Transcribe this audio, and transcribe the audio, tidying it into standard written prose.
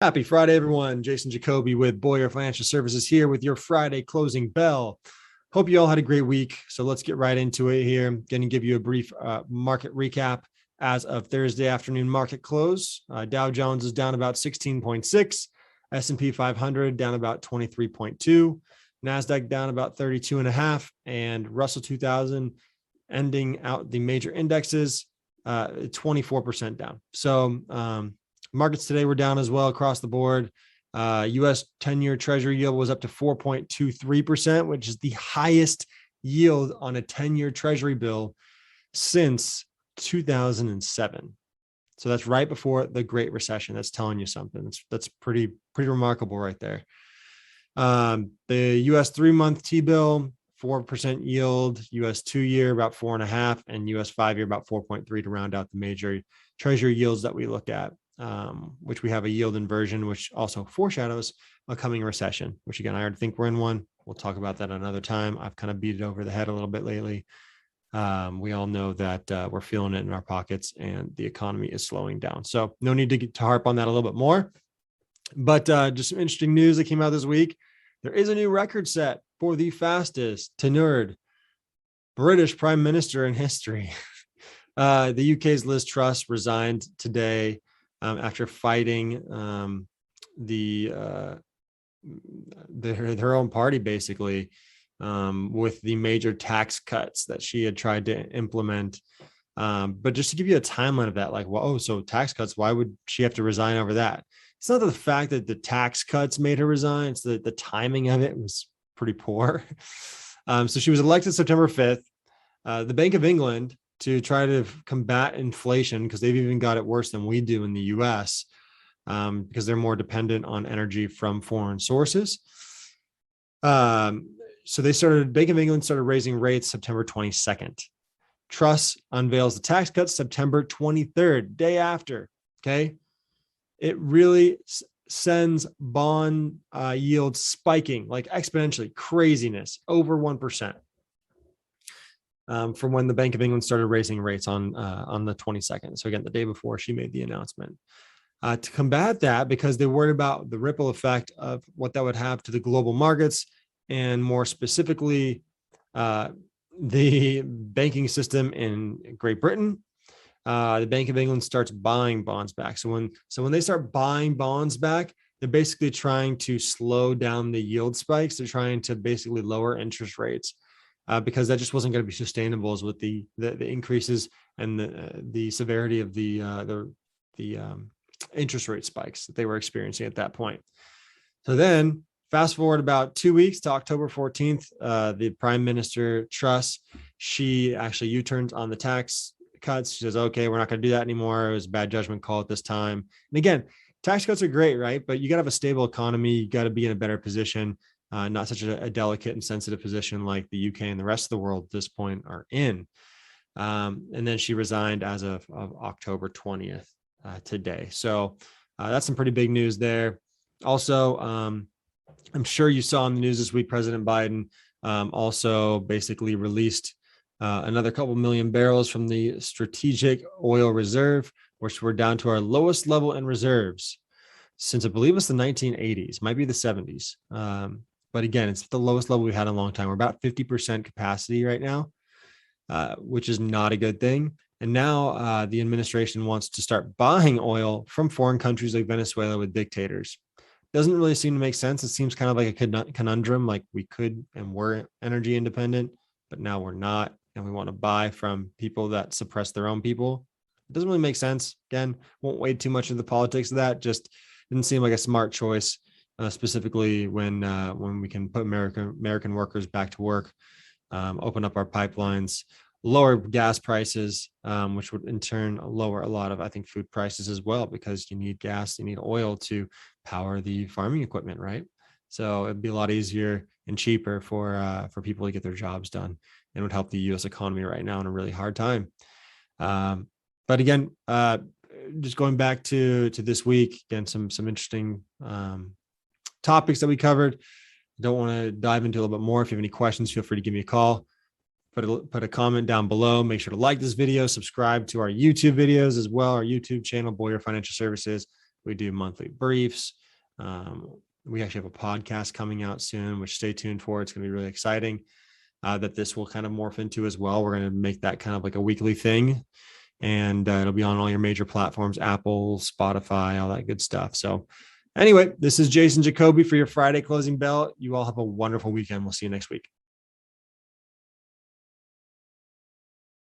Happy Friday, everyone. Jason Jacoby with Boyer Financial Services here with your Friday closing bell. Hope you all had a great week. So let's get right into it here. I'm going to give you a brief market recap as of Thursday afternoon market close. Dow Jones is down about 16.6, S&P 500 down about 23.2, NASDAQ down about 32.5, and Russell 2000 ending out the major indexes 24% down. So markets today were down as well across the board. U.S. 10-year Treasury yield was up to 4.23%, which is the highest yield on a 10-year Treasury bill since 2007. So that's right before the Great Recession. That's telling you something. That's pretty remarkable right there. The U.S. 3-month T-bill, 4% yield, U.S. 2-year about 4.5%, and U.S. 5-year about 4.3% to round out the major Treasury yields that we look at. Which we have a yield inversion, which also foreshadows a coming recession, which again, I already think we're in one. We'll talk about that another time. I've kind of beat it over the head a little bit lately. We all know that we're feeling it in our pockets and the economy is slowing down. So no need to harp on that a little bit more. But just some interesting news that came out this week. There is a new record set for the fastest tenured British prime minister in history. The UK's Liz Truss resigned today after fighting her own party, basically, with the major tax cuts that she had tried to implement. But just to give you a timeline of that, like, well, so tax cuts, why would she have to resign over that? It's not the fact that the tax cuts made her resign. It's the timing of it was pretty poor. So she was elected September 5th. The Bank of England, to try to combat inflation, because they've even got it worse than we do in the US, because they're more dependent on energy from foreign sources. So Bank of England started raising rates September 22nd. Truss unveils the tax cuts September 23rd, day after. Okay. It really sends bond yields spiking like exponentially, craziness, over 1%. From when the Bank of England started raising rates on the 22nd. So again, the day before she made the announcement. To combat that, because they worried about the ripple effect of what that would have to the global markets, and more specifically, the banking system in Great Britain, the Bank of England starts buying bonds back. So when they start buying bonds back, they're basically trying to slow down the yield spikes. They're trying to basically lower interest rates. Because that just wasn't going to be sustainable with the increases and the severity of the interest rate spikes that they were experiencing at that point. So then fast forward about 2 weeks to October 14th, the Prime Minister Truss, she actually U-turns on the tax cuts. She says, okay, we're not going to do that anymore. It was a bad judgment call at this time. And again, tax cuts are great, right? But you got to have a stable economy. You got to be in a better position. Not such a delicate and sensitive position like the UK and the rest of the world at this point are in. And then she resigned as of October 20th today. So that's some pretty big news there. Also, I'm sure you saw in the news this week, President Biden also basically released another couple million barrels from the strategic oil reserve, which we're down to our lowest level in reserves since I believe it's the 1980s, might be the 70s. But again, it's the lowest level we've had in a long time. We're about 50% capacity right now, which is not a good thing. And now the administration wants to start buying oil from foreign countries like Venezuela with dictators. Doesn't really seem to make sense. It seems kind of like a conundrum, like we could and we're energy independent, but now we're not. And we want to buy from people that suppress their own people. It doesn't really make sense. Again, won't wade too much into the politics of that. Just didn't seem like a smart choice. Specifically when we can put American workers back to work, open up our pipelines, lower gas prices, which would in turn lower a lot of, I think, food prices as well, because you need gas, you need oil to power the farming equipment, right? So it'd be a lot easier and cheaper for people to get their jobs done, and would help the U.S. economy right now in a really hard time. But again, just going back to this week, again, some interesting topics that we covered. Don't want to dive into a little bit more. If you have any questions, feel free to give me a call. Put a comment down below. Make sure to like this video, subscribe to our YouTube videos as well, our YouTube channel, Boyer Financial Services. We do monthly briefs. We actually have a podcast coming out soon, which stay tuned for. It's going to be really exciting that this will kind of morph into as well. We're going to make that kind of like a weekly thing, and it'll be on all your major platforms, Apple, Spotify, all that good stuff. So anyway, this is Jason Jacoby for your Friday Closing Bell. You all have a wonderful weekend. We'll see you next week.